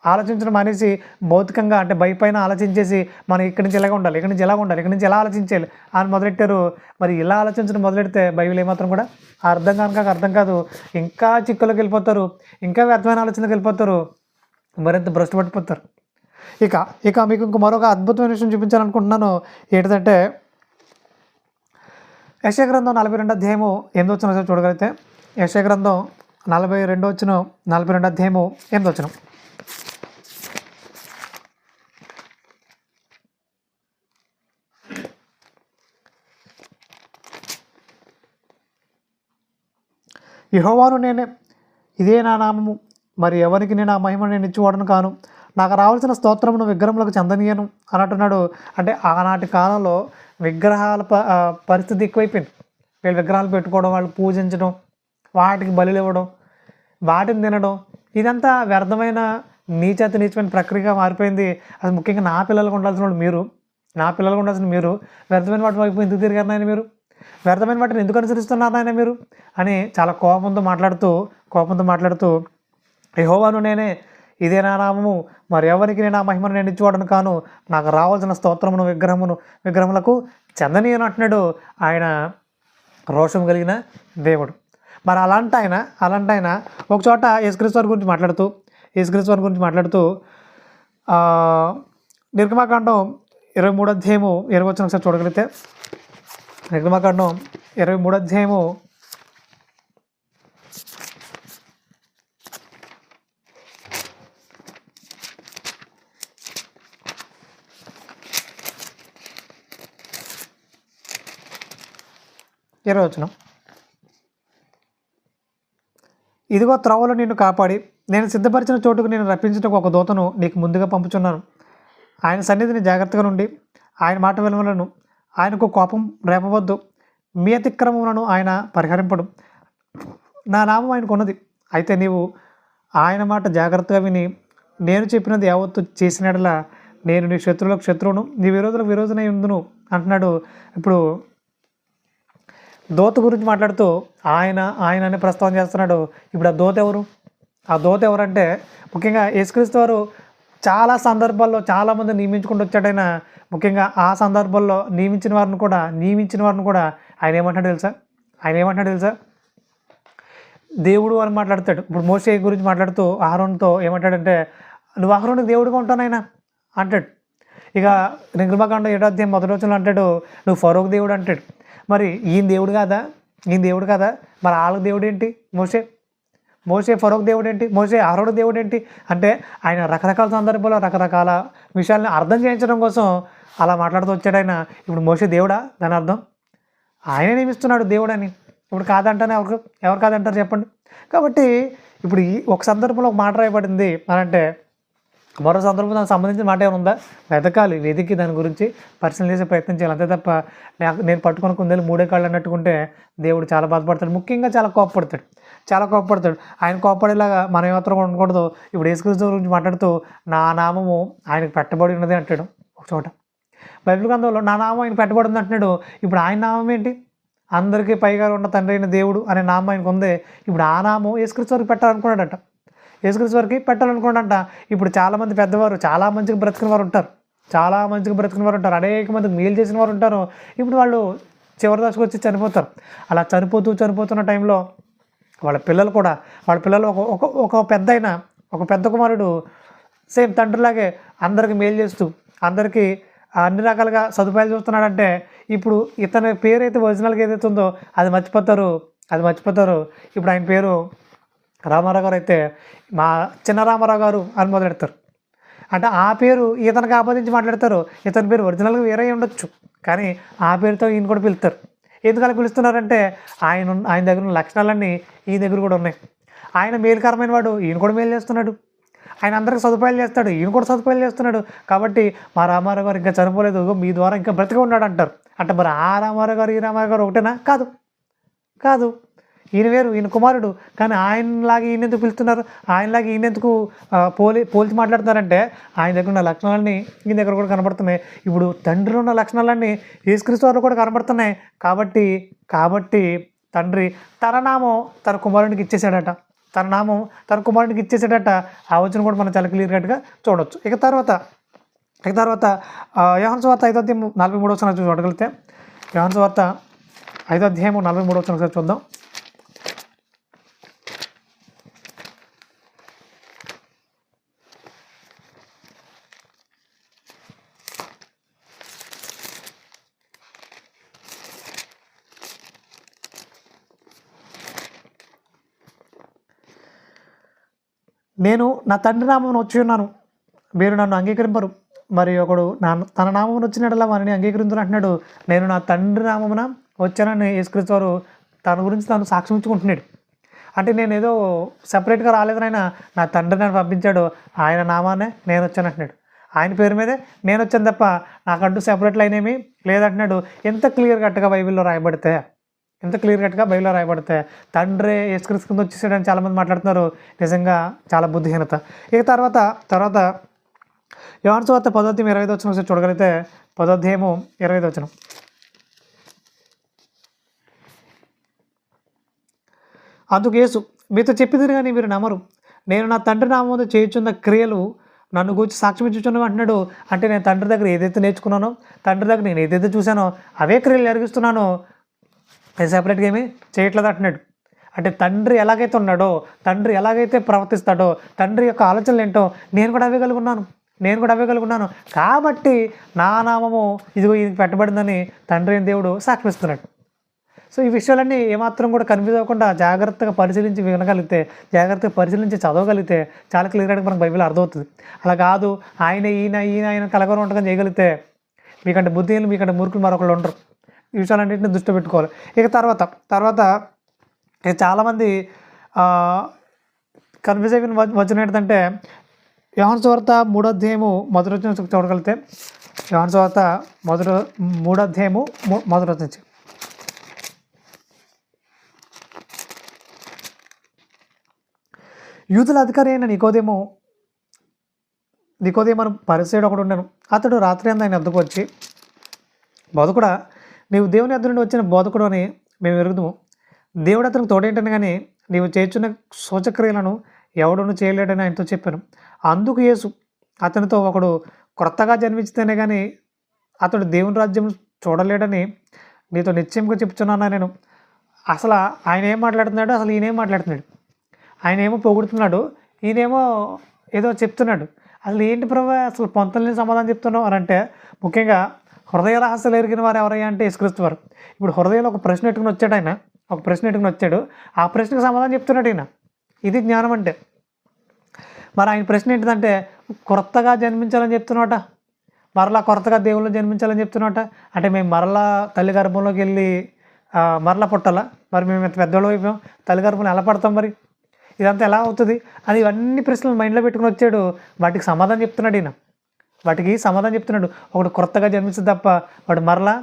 ఆలోచించడం అనేసి భౌతికంగా అంటే పైన ఆలోచించేసి మనం ఇక్కడి నుంచి ఎలా ఉండాలి, ఇక్కడి నుంచి ఎలా ఆలోచించాలి అని మొదలెట్టారు. మరి ఇలా ఆలోచించడం మొదలెడితే బైబిల్ ఏమాత్రం కూడా అర్థం కాదు. ఇంకా చిక్కులోకి వెళ్ళిపోతారు, ఇంకా వ్యర్థమైన ఆలోచనలకు వెళ్ళిపోతారు, మరింత భ్రష్టు పట్టిపోతారు. ఇక మీకు ఇంకో మరొక అద్భుతమైన విషయం చూపించాలనుకుంటున్నాను. ఏంటంటే యెషయా గ్రంథం 42:8 చూడగలిగితే, యెషయా గ్రంథం 42:8 యెహోవాను నేనే, ఇదే నా నామము, మరి ఎవరికి నేను ఆ మహిమను నేను ఇచ్చివాడను కాను, నాకు రావాల్సిన స్తోత్రమును విగ్రహములకు చెందనీయను అని అంటున్నాడు. అంటే ఆనాటి కాలంలో విగ్రహాల పరిస్థితి ఎక్కువైపోయింది. వీళ్ళు విగ్రహాలు పెట్టుకోవడం, వాళ్ళు పూజించడం, వాటికి బలులు ఇవ్వడం, వాటిని తినడం, ఇదంతా వ్యర్థమైన నీచమైన ప్రక్రియగా మారిపోయింది. అసలు ముఖ్యంగా నా పిల్లలకు ఉండాల్సిన మీరు వ్యర్థమైన వాటి వైపు ఎందుకు తిరిగారు నాయన, మీరు వ్యర్థమైన వాటిని ఎందుకు అనుసరిస్తున్నారు నాయన మీరు అని చాలా కోపంతో మాట్లాడుతూ యెహోవాను నేనే, ఇదే నా నామము, మరి ఎవరికి నేను ఆ మహిమను నేను ఇచ్చివాడను కాను, నాకు రావాల్సిన స్తోత్రమును విగ్రహములకు చెందనీయను అంటున్నాడు. ఆయన రోషం కలిగిన దేవుడు. మరి అలాంటి ఆయన ఒక చోట యేసుక్రీస్తు వారి గురించి మాట్లాడుతూ నిర్గమాకాండం 23:20 ఒకసారి చూడగలిగితే, నిర్గమాకాండం 23:20 ఇదిగో త్రోవలో నిన్ను కాపాడి నేను సిద్ధపరిచిన చోటుకు నేను రప్పించుటకు ఒక దూతను నీకు ముందుగా పంపుచున్నాను. ఆయన సన్నిధిని జాగ్రత్తగా నుండి ఆయన మాట విలువలను, ఆయనకు కోపం రేపవద్దు, మీ అతిక్రమములను ఆయన పరిహరింపడు. నా నామం ఆయనకు ఉన్నది, అయితే నీవు ఆయన మాట జాగ్రత్తగా విని నేను చెప్పినది యావత్తు చేసినట్లా నేను నీ శత్రువులకు శత్రువును, నీ విరోధులకు విరోధునై ఉందును అంటున్నాడు. ఇప్పుడు దూత గురించి మాట్లాడుతూ ఆయన అనే ప్రస్తావన చేస్తున్నాడు. ఇప్పుడు ఆ దూత ఎవరంటే, ముఖ్యంగా యేసుక్రీస్తు వారు చాలా సందర్భాల్లో చాలామంది నియమించుకుంటూ వచ్చాడైనా, ముఖ్యంగా ఆ సందర్భాల్లో నియమించిన వారిని కూడా ఆయన ఏమంటాడు తెలుసా? దేవుడు అని మాట్లాడతాడు. ఇప్పుడు మోషే గురించి మాట్లాడుతూ అహరోనుతో ఏమంటాడంటే, నువ్వు అహరోనుకి దేవుడిగా ఉంటానైనా అంటాడు. ఇక నిర్గమాకాండం 7:1 అంటాడు, నువ్వు ఫరోకు దేవుడు అంటాడు. మరి ఈయన దేవుడు కాదా? మరి వాళ్ళకి దేవుడు ఏంటి? మోషే ఫరోక్ దేవుడు ఏంటి? అహరోను దేవుడు ఏంటి? అంటే ఆయన రకరకాల సందర్భాల్లో రకరకాల విషయాల్ని అర్థం చేయించడం కోసం అలా మాట్లాడుతూ వచ్చాడు ఆయన. ఇప్పుడు మోషే దేవుడా? దాని అర్థం ఆయనే నియమిస్తున్నాడు దేవుడని. ఇప్పుడు కాదంటానే ఎవరు కాదంటారు చెప్పండి? కాబట్టి ఇప్పుడు ఈ ఒక సందర్భంలో ఒక మాట రాయబడింది అంటే, మరో సందర్భం దానికి సంబంధించిన మాట ఏమైనా ఉందా? వెతకాలి, వెతికి దాని గురించి పరిశీలన చేసే ప్రయత్నం చేయాలి. అంతే తప్ప నేను పట్టుకుని కుందేలు మూడే కాళ్ళు అన్నట్టుకుంటే దేవుడు చాలా బాధపడతాడు. ముఖ్యంగా చాలా కోపపడతాడు. ఆయన కోపపడేలాగా మనం ఏమాత్రం కూడా ఉండకూడదు. ఇప్పుడు యేసుక్రీస్తు గురించి మాట్లాడుతూ నా నామము ఆయనకు పెట్టబడి ఉన్నది అంటాడు ఒక చోట. బైబిల్ గ్రంథంలో నా నామం ఆయన పెట్టబడి ఉంది అంటున్నాడు. ఇప్పుడు ఆయన నామం ఏంటి? అందరికీ పైగా ఉన్న తండ్రి అయిన దేవుడు అనే నామం ఆయనకు ఉంది. ఇప్పుడు ఆ నామం యేసుక్రీస్తు వారికి పెట్టాలనుకున్నాడట. యేసుక్రీస్తు వారికి పెట్టాలనుకున్నాడంట. ఇప్పుడు చాలామంది పెద్దవారు చాలా మంచిగా బ్రతికిన వారు ఉంటారు. అనేక మందికి మేలు చేసిన వారు ఉంటారు. ఇప్పుడు వాళ్ళు చివరి దశకు వచ్చి చనిపోతారు. అలా చనిపోతున్న టైంలో వాళ్ళ పిల్లలు ఒక పెద్ద కుమారుడు సేమ్ తండ్రిలాగే అందరికి మేలు చేస్తూ అందరికీ అన్ని రకాలుగా సదుపాయాలు చూస్తున్నాడంటే ఇప్పుడు ఇతని పేరు అయితే ఒరిజినల్గా ఏదైతే ఉందో అది మర్చిపోతారు. ఇప్పుడు ఆయన పేరు రామారావు గారు అయితే మా చిన్న రామారావు గారు అని మొదలెడతారు. అంటే ఆ పేరు ఇతనికి ఆపాదించి మాట్లాడతారు. ఇతని పేరు ఒరిజినల్గా వేరే ఉండొచ్చు, కానీ ఆ పేరుతో ఈయన కూడా పిలుస్తారు. ఎందుకలా పిలుస్తున్నారంటే ఆయన దగ్గర ఉన్న లక్షణాలన్నీ ఈయన దగ్గర కూడా ఉన్నాయి. ఆయన మేలుకరమైన వాడు, ఈయన కూడా మేలు చేస్తున్నాడు. ఆయన అందరికి సదుపాయాలు చేస్తాడు, ఈయన కూడా సదుపాయాలు చేస్తున్నాడు. కాబట్టి మా రామారావు గారు ఇంకా చనిపోలేదు, మీ ద్వారా ఇంకా బ్రతికి ఉన్నాడు అంటారు. అంటే మరి ఆ రామారావు గారు ఈ రామారావు గారు ఒకటేనా? కాదు. ఈయన వేరు, ఈయన కుమారుడు. కానీ ఆయనలాగా ఈయన ఎందుకు పిలుస్తున్నారు? ఆయనలాగా ఈయన ఎందుకు పోల్చి మాట్లాడుతున్నారంటే ఆయన దగ్గర ఉన్న లక్షణాలన్నీ ఈయన దగ్గర కూడా కనబడుతున్నాయి. ఇప్పుడు తండ్రిలో ఉన్న లక్షణాలన్నీ యేసుక్రీస్తు వారిలో కూడా కనబడుతున్నాయి. కాబట్టి తండ్రి తన నామం తన కుమారునికి ఇచ్చేసాడట. ఆ వచనం కూడా మనం చాలా క్లియర్ కట్గా చూడవచ్చు. ఇక తర్వాత యోహాను సువార్త 5:43 చూడగలిగితే, యోహాను సువార్త 5:43 ఒకసారి చూద్దాం. నేను నా తండ్రి నామమును వచ్చి ఉన్నాను, మీరు నన్ను అంగీకరింపరు. మరి ఒకడు తన నామమును వచ్చినట్లా వారిని అంగీకరించుని అంటున్నాడు. నేను నా తండ్రి నామమున వచ్చానని యేసుక్రీస్తు వారు తన గురించి తాను సాక్ష్యం ఇచ్చుకుంటున్నాడు. అంటే నేను ఏదో సపరేట్గా రాలేదనైనా నా తండ్రి నన్ను పంపించాడు, ఆయన నామానే నేను వచ్చాను అంటున్నాడు. ఆయన పేరు మీదే నేను వచ్చాను తప్ప నాకంటూ సెపరేట్ లైన్ ఏమీ లేదంటున్నాడు. ఎంత క్లియర్ కట్గా బైబిల్లో రాయబడితే తండ్రి యేసుక్రీస్తు కింద వచ్చేసాడని చాలామంది మాట్లాడుతున్నారు. నిజంగా చాలా బుద్ధిహీనత. ఇక తర్వాత యోహాను సువార్త 10:25 ఒకసారి చూడగలిగితే, 10:25 అందుకు యేసు మీతో చెప్పిదిరు కానీ మీరు నమ్మరు. నేను నా తండ్రి నామమున చేయుచున్న క్రియలు నన్ను గురించి సాక్ష్యం ఇచ్చుచున్నావు అంటున్నాడు. అంటే నేను తండ్రి దగ్గర ఏదైతే నేర్చుకున్నానో, తండ్రి దగ్గర నేను ఏదైతే చూశానో అవే క్రియలు జరిగిస్తున్నాను, నేను సపరేట్గా ఏమీ చేయట్లేదు అంటున్నాడు. అంటే తండ్రి ఎలాగైతే ఉన్నాడో, తండ్రి ఎలాగైతే ప్రవర్తిస్తాడో, తండ్రి యొక్క ఆలోచనలు ఏంటో నేను కూడా అవే కలిగి ఉన్నాను. కాబట్టి నా నామము ఇదిగో ఇది పెట్టబడిందని తండ్రి అయిన దేవుడు సాక్షిస్తున్నాడు. సో ఈ విషయాలన్నీ ఏమాత్రం కూడా కన్ఫ్యూజ్ అవ్వకుండా జాగ్రత్తగా పరిశీలించి వినగలిగితే, జాగ్రత్తగా పరిశీలించి చదవగలిగితే చాలా క్లియర్గా మనకు బైబిల్ అర్థమవుతుంది. అలా కాదు ఆయన కలగరం వంటకం చేయగలిగితే మీకంటే బుద్ధిహీనులు, మీకంటే మూర్ఖులు మరొకళ్ళు ఉండరు. ఈ విషయాలన్నింటినీ దృష్టి పెట్టుకోవాలి. ఇక తర్వాత చాలామంది కన్ఫ్యూజ్ అయిన వచనం ఏంటంటే, యోహాను సువార్త 3:1 చూడగలిగితే, యోహాను సువార్త 3:1 యూదుల అధికారి అయిన నికోదేమను పరిసయ్యుడు ఒకడు ఉండెను. అతడు రాత్రి అంతా ఆయన వద్దకు వచ్చి, బోధకుడా, నీవు దేవుని వద్ద నుండి వచ్చిన బోధకుడు అని మేము ఎరుగుదుము. దేవుడు అతనికి తోడేంటని కానీ నీవు చేర్చున్న సూచక్రియలను ఎవడును చేయలేడని ఆయనతో చెప్పాను. అందుకు యేసు అతనితో, ఒకడు క్రొత్తగా జన్మించితేనే కానీ అతడు దేవుని రాజ్యం చూడలేడని నీతో నిశ్చయంగా చెప్తున్నాను నేను. అసలు ఆయన ఏం మాట్లాడుతున్నాడు, అసలు ఈయనేం మాట్లాడుతున్నాడు? ఆయన ఏమో పొగుడుతున్నాడు, ఈయనేమో ఏదో చెప్తున్నాడు. అసలు ఏంటి ప్రభు, అసలు పొంతలేని సమాధానం చెప్తున్నావు అని అంటే, ముఖ్యంగా హృదయ రహస్యాలు ఎరిగిన వారు ఎవరయ్యా అంటే యేసుక్రీస్తు వారు. ఇప్పుడు హృదయంలో ఒక ప్రశ్న ఎట్టుకుని వచ్చాడు. ఆ ప్రశ్నకు సమాధానం చెప్తున్నాడు ఈయన. ఇది జ్ఞానం అంటే. మరి ఆయన ప్రశ్న ఏంటిదంటే, కొత్తగా జన్మించాలని చెప్తున్నాట, మరలా కొత్తగా దేవుళ్ళు జన్మించాలని చెప్తున్నాట. అంటే మేము మరలా తల్లి గర్భంలోకి వెళ్ళి మరలా పుట్టాలా? మరి మేము ఇంత పెద్దవాళ్ళు అయిపోయాం, తల్లి గర్భంలో ఎలా పడతాం? మరి ఇదంతా ఎలా అవుతుంది అని ఇవన్నీ ప్రశ్నలు మైండ్లో పెట్టుకుని వచ్చాడు. వాటికి సమాధానం చెప్తున్నాడు ఈయన. వాటికి సమాధానం చెప్తున్నాడు. ఒకడు కొత్తగా జన్మించింది తప్ప వాడు మరలా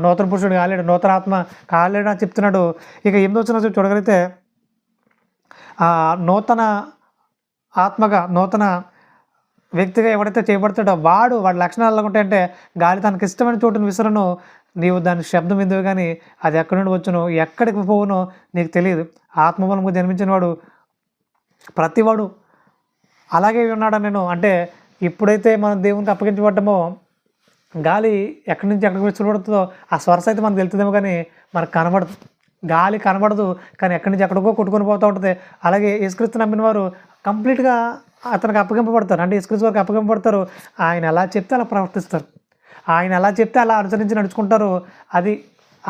నూతన పురుషుడు కాలేడు, నూతన ఆత్మ కాలేడు అని చెప్తున్నాడు. ఇక 8వ వచనం చూడగలిగితే నూతన ఆత్మగా నూతన వ్యక్తిగా ఎవడైతే చేయబడతాడో వాడి లక్షణాలు ఎలా ఉంటాయంటే, గాలి తనకి ఇష్టమైన చోటును విసరను, నీవు దాని శబ్దం ఎందుకు కానీ అది ఎక్కడి నుండి వచ్చును ఎక్కడికి పోవునో నీకు తెలియదు. ఆత్మమూలంగా జన్మించిన వాడు ప్రతివాడు అలాగే ఉన్నాడా నేను అంటే, ఇప్పుడైతే మనం దేవునికి అప్పగించబడ్డామో గాలి ఎక్కడి నుంచి ఎక్కడికి విసరబడుతుందో ఆ స్వర్శ అయితే మనకు తెలుతుందేమో కానీ మనకు కనబడదు. గాలి కనబడదు కానీ ఎక్కడి నుంచి ఎక్కడికో కొట్టుకొని పోతూ ఉంటుంది. అలాగే యేసుక్రీస్తు నమ్మిన వారు కంప్లీట్గా అతనికి అప్పగింపబడతారు. అంటే యేసుక్రీస్తు వారికి అప్పగింపబడతారు. ఆయన ఎలా చెప్తే అలా ప్రవర్తిస్తారు, ఆయన ఎలా చెప్తే అలా అనుసరించి నడుచుకుంటారు. అది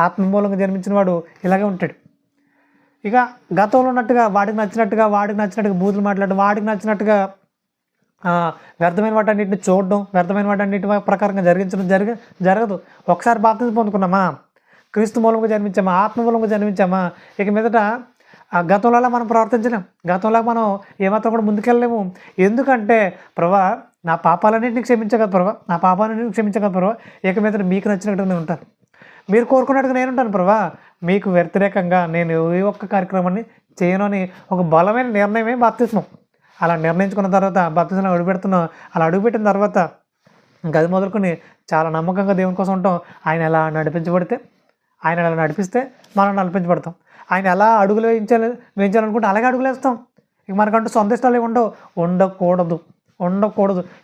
ఆత్మ మూలంగా జన్మించిన వాడు ఇలాగే ఉంటాడు. ఇక గతంలో ఉన్నట్టుగా వాడికి నచ్చినట్టుగా బూతులు మాట్లాడడం, వాడికి నచ్చినట్టుగా వ్యర్థమైన వాటన్నిటిని చూడడం, వ్యర్థమైన వాటన్నిటి ప్రకారంగా జరిగించడం జరగదు. ఒకసారి బాప్తిజం పొందుకున్నామా, క్రీస్తు మూలంగా జన్మించామా, ఆత్మ మూలంగా జన్మించామా, ఇక మీదట గతంలో మనం ప్రవర్తించలేం, గతంలో మనం ఏమాత్రం కూడా ముందుకెళ్ళలేము. ఎందుకంటే ప్రభా నా పాపాలన్నింటినీ క్షమించగలదు ప్రభా, నా పాపాలన్నింటినీ క్షమించగలదు ప్రభా, ఇక మీదట మీకు నచ్చినట్టుగా నేను ఉంటాను, మీరు కోరుకున్నట్టుగా నేను ఉంటాను ప్రభా, మీకు వ్యతిరేకంగా నేను ఏ ఒక్క కార్యక్రమాన్ని చేయను అని ఒక బలమైన నిర్ణయమే బాప్తిస్మం. అలా నిర్ణయించుకున్న తర్వాత బాప్తిజంలో అడుగుపెడుతున్నాం. అలా అడుగుపెట్టిన తర్వాత గది మొదలుకొని చాలా నమ్మకంగా దేవుని కోసం ఉంటాం. ఆయన ఎలా నడిపించబడితే, ఆయన ఎలా నడిపిస్తే మనం నడిపించబడతాం. ఆయన ఎలా అడుగులు వేయించాలనుకుంటే అలాగే అడుగులు వేస్తాం. ఇక మనకంటూ సొంత ఇష్టాలు ఉండకూడదు.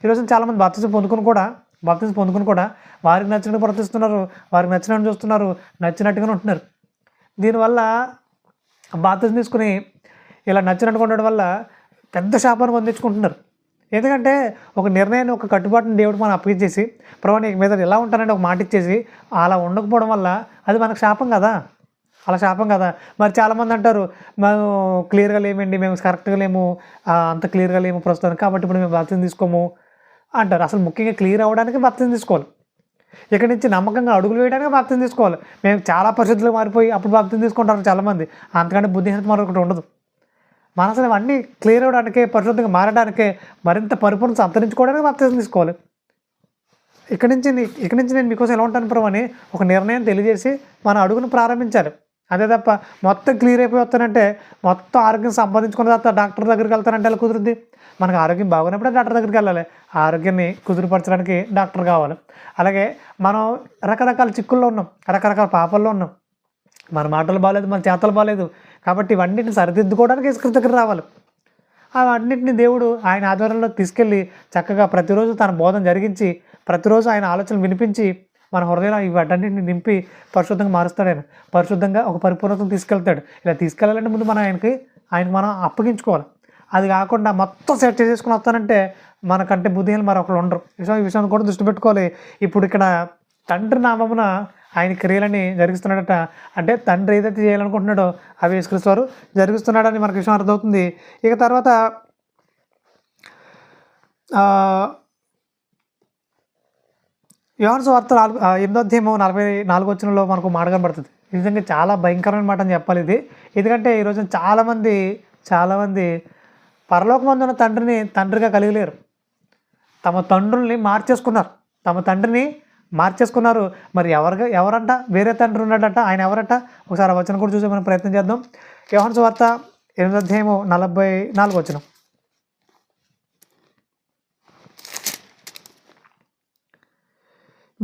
ఈరోజు చాలామంది బాప్తిజం పొందుకుని కూడా వారికి నచ్చినట్టు ప్రవర్తిస్తున్నారు, వారికి నచ్చినట్టు చూస్తున్నారు, నచ్చినట్టుగానే ఉంటున్నారు. దీనివల్ల బాప్తిజం తీసుకుని ఇలా నచ్చినట్టుగా ఉండడం వల్ల పెద్ద శాపాన్ని పొందించుకుంటున్నారు. ఎందుకంటే ఒక నిర్ణయాన్ని, ఒక కట్టుబాటుని దేవుడు మనం అప్పగించేసి ప్రభు నీకు మీద ఎలా ఉంటానంటే ఒక మాట ఇచ్చేసి అలా ఉండకపోవడం వల్ల అది మనకు శాపం కదా, అలా శాపం కదా. మరి చాలామంది అంటారు మేము క్లియర్గా లేమండి, మేము కరెక్ట్గా లేము, అంత క్లియర్గా లేము ప్రస్తుతానికి, కాబట్టి ఇప్పుడు మేము బాప్తిజం తీసుకోము అంటారు. అసలు ముఖ్యంగా క్లియర్ అవ్వడానికి బాప్తిజం తీసుకోవాలి. ఇక్కడి నుంచి నమ్మకంగా అడుగులు వేయడానికి బాప్తిజం తీసుకోవాలి. మేము చాలా పరిస్థితులు మారిపోయి అప్పుడు బాప్తిజం తీసుకుంటారు చాలామంది. అంతకంటే బుద్ధిహీనత మరొకటి ఉండదు. మన అసలు అవన్నీ క్లియర్ అవ్వడానికే, పరిశుద్ధంగా మారడానికే, మరింత పరిపూర్ణ సంతరించుకోవడానికి బాప్తిజం తీసుకోవాలి. ఇక్కడి నుంచి నేను మీకోసం ఎలా ఉంటాను ప్రభు అని ఒక నిర్ణయం తెలియజేసి మన అడుగును ప్రారంభించాలి. అదే తప్ప మొత్తం క్లియర్ అయిపోయి వస్తానంటే, మొత్తం ఆరోగ్యం సంపాదించుకున్న తర్వాత డాక్టర్ దగ్గరికి వెళ్తానంటే ఎలా కుదురుద్ది? మనకు ఆరోగ్యం బాగున్నప్పుడే డాక్టర్ దగ్గరికి వెళ్ళాలి. ఆరోగ్యాన్ని కుదురుపరచడానికి డాక్టర్ కావాలి. అలాగే మనం రకరకాల చిక్కుల్లో ఉన్నాం, రకరకాల పాపల్లో ఉన్నాం, మన మాటలు బాగాలేదు, మన చేతలు బాగాలేదు, కాబట్టి ఇవన్నిటిని సరిదిద్దుకోవడానికి యేసుక్రీస్తు దగ్గర రావాలి. అవన్నింటినీ దేవుడు ఆయన ఆధ్వర్యంలో తీసుకెళ్ళి చక్కగా ప్రతిరోజు తన బోధన జరిగించి, ప్రతిరోజు ఆయన ఆలోచనలు వినిపించి మన హృదయంలో ఇవన్నింటిని నింపి పరిశుద్ధంగా మారుస్తాడు. ఆయన పరిశుద్ధంగా ఒక పరిపూర్ణతను తీసుకెళ్తాడు. ఇలా తీసుకెళ్ళాలంటే ముందు మనం ఆయనకి మనం అప్పగించుకోవాలి. అది కాకుండా మొత్తం సెట్ చేసుకుని వస్తానంటే మనకంటే బుద్ధిహీనులు మరొకరు ఉండరు. ఈ విషయాన్ని కూడా దృష్టి పెట్టుకోవాలి. ఇప్పుడు ఇక్కడ తండ్రి నామమున ఆయన క్రియలని జరిగిస్తున్నాడట. అంటే తండ్రి ఏదైతే చేయాలనుకుంటున్నాడో అవి యేసుక్రీస్తు వారు జరిగిస్తున్నాడని మనకు విషయం అర్థమవుతుంది. ఇక తర్వాత యోహాను సువార్త 8వ అధ్యాయము 44వ వచనంలో మనకు మాట కనబడుతుంది. నిజంగా చాలా భయంకరమైన మాట అని చెప్పాలి ఇది. ఎందుకంటే ఈరోజు చాలామంది పరలోకమందున్న తండ్రిని తండ్రిగా కలిగి లేరు. తమ తండ్రుల్ని మార్చేసుకున్నారు. మరి ఎవరంట? వేరే తండ్రి ఉన్నాడట. ఆయన ఎవరట? ఒకసారి ఆ వచనం కూడా చూసే మనం ప్రయత్నం చేద్దాం. యోహాను సువార్త 8వ అధ్యాయము 44వ వచనం.